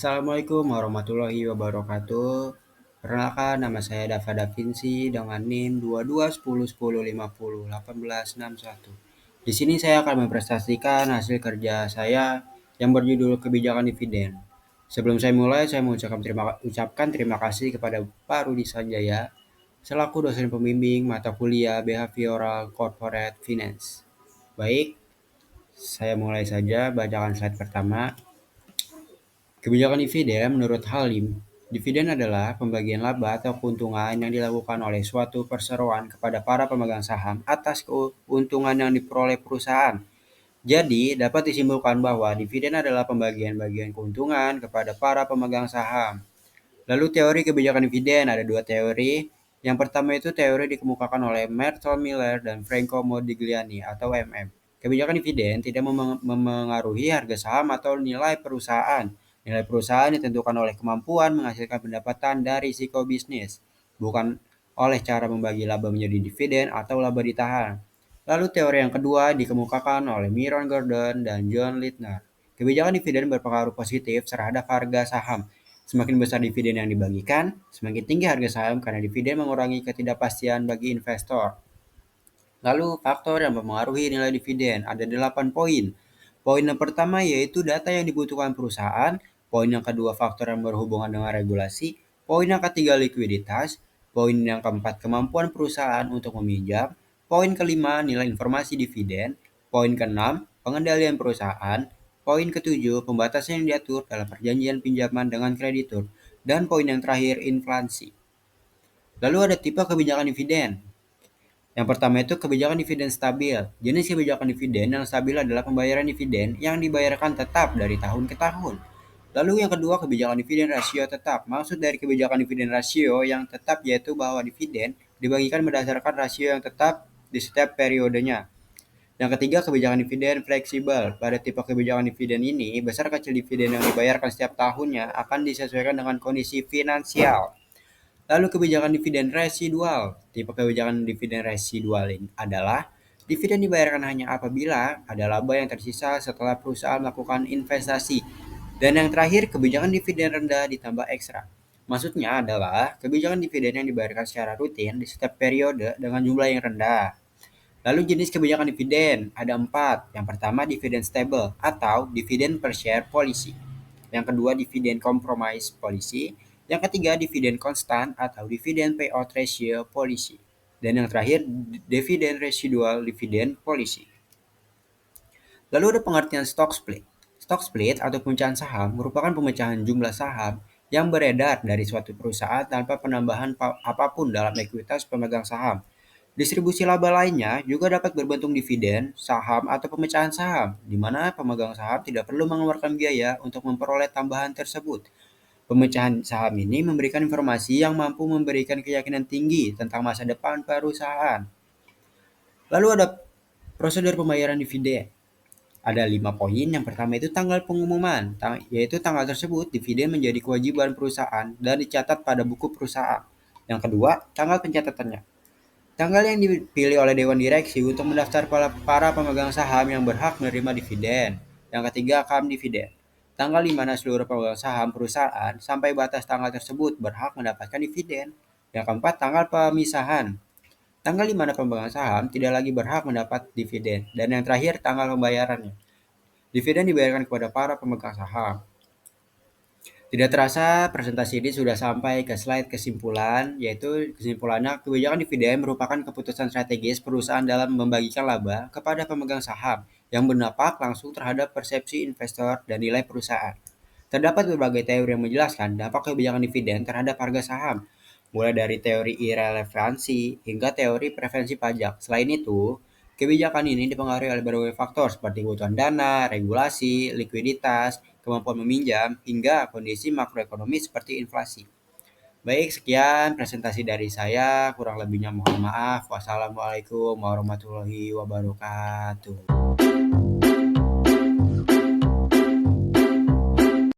Assalamualaikum warahmatullahi wabarakatuh. Perkenalkan, nama saya Dava Da Vinci dengan NIM 221010501861. Di sini saya akan mempresentasikan hasil kerja saya yang berjudul kebijakan dividen. Sebelum saya mulai, saya ucapkan terima kasih kepada Pak Rudi Sanjaya selaku dosen pembimbing mata kuliah Behavioral Corporate Finance. Baik, saya mulai saja bacakan slide pertama. Kebijakan dividen menurut Halim, dividen adalah pembagian laba atau keuntungan yang dilakukan oleh suatu perseroan kepada para pemegang saham atas keuntungan yang diperoleh perusahaan. Jadi, dapat disimpulkan bahwa dividen adalah pembagian-bagian keuntungan kepada para pemegang saham. Lalu teori kebijakan dividen ada dua teori. Yang pertama itu teori dikemukakan oleh Merton Miller dan Franco Modigliani atau MM. Kebijakan dividen tidak memengaruhi harga saham atau nilai perusahaan. Nilai perusahaan ditentukan oleh kemampuan menghasilkan pendapatan dari risiko bisnis, bukan oleh cara membagi laba menjadi dividen atau laba ditahan. Lalu teori yang kedua dikemukakan oleh Myron Gordon dan John Littner. Kebijakan dividen berpengaruh positif terhadap harga saham. Semakin besar dividen yang dibagikan, semakin tinggi harga saham karena dividen mengurangi ketidakpastian bagi investor. Lalu faktor yang mempengaruhi nilai dividen ada 8 poin. Poin yang pertama yaitu data yang dibutuhkan perusahaan, poin yang kedua faktor yang berhubungan dengan regulasi, poin yang ketiga likuiditas, poin yang keempat kemampuan perusahaan untuk meminjam, poin kelima nilai informasi dividen, poin keenam pengendalian perusahaan, poin ketujuh pembatasan yang diatur dalam perjanjian pinjaman dengan kreditur, dan poin yang terakhir inflasi. Lalu ada tipe kebijakan dividen. Yang pertama itu kebijakan dividen stabil. Jenis kebijakan dividen yang stabil adalah pembayaran dividen yang dibayarkan tetap dari tahun ke tahun. Lalu yang kedua kebijakan dividen rasio tetap. Maksud dari kebijakan dividen rasio yang tetap yaitu bahwa dividen dibagikan berdasarkan rasio yang tetap di setiap periodenya. Yang ketiga kebijakan dividen fleksibel. Pada tipe kebijakan dividen ini, besar kecil dividen yang dibayarkan setiap tahunnya akan disesuaikan dengan kondisi finansial. Lalu kebijakan dividen residual. Tipe kebijakan dividen residual ini adalah dividen dibayarkan hanya apabila ada laba yang tersisa setelah perusahaan melakukan investasi. Dan yang terakhir, kebijakan dividen rendah ditambah ekstra. Maksudnya adalah kebijakan dividen yang dibayarkan secara rutin di setiap periode dengan jumlah yang rendah. Lalu jenis kebijakan dividen ada 4. Yang pertama dividen stable atau dividen per share policy. Yang kedua dividen compromise policy. Yang ketiga dividen konstan atau dividen payout ratio policy. Dan yang terakhir dividen residual dividend policy. Lalu ada pengertian stock split. Stock split atau pemecahan saham merupakan pemecahan jumlah saham yang beredar dari suatu perusahaan tanpa penambahan apapun dalam ekuitas pemegang saham. Distribusi laba lainnya juga dapat berbentuk dividen, saham, atau pemecahan saham, di mana pemegang saham tidak perlu mengeluarkan biaya untuk memperoleh tambahan tersebut. Pemecahan saham ini memberikan informasi yang mampu memberikan keyakinan tinggi tentang masa depan perusahaan. Lalu ada prosedur pembayaran dividen. Ada 5 poin. Yang pertama itu tanggal pengumuman, yaitu tanggal tersebut dividen menjadi kewajiban perusahaan dan dicatat pada buku perusahaan. Yang kedua, tanggal pencatatannya. Tanggal yang dipilih oleh Dewan Direksi untuk mendaftar para pemegang saham yang berhak menerima dividen. Yang ketiga, akam dividen. Tanggal di mana seluruh pemegang saham perusahaan sampai batas tanggal tersebut berhak mendapatkan dividen. Yang keempat, tanggal pemisahan. Tanggal di mana pemegang saham tidak lagi berhak mendapat dividen. Dan yang terakhir, tanggal pembayarannya. Dividen dibayarkan kepada para pemegang saham. Tidak terasa presentasi ini sudah sampai ke slide kesimpulan, yaitu kesimpulannya kebijakan dividen merupakan keputusan strategis perusahaan dalam membagikan laba kepada pemegang saham yang berdampak langsung terhadap persepsi investor dan nilai perusahaan. Terdapat berbagai teori yang menjelaskan dampak kebijakan dividen terhadap harga saham, mulai dari teori irrelevansi hingga teori preferensi pajak. Selain itu, kebijakan ini dipengaruhi oleh berbagai faktor seperti kebutuhan dana, regulasi, likuiditas, kemampuan meminjam, hingga kondisi makroekonomi seperti inflasi. Baik, sekian presentasi dari saya. Kurang lebihnya mohon maaf. Wassalamualaikum warahmatullahi wabarakatuh.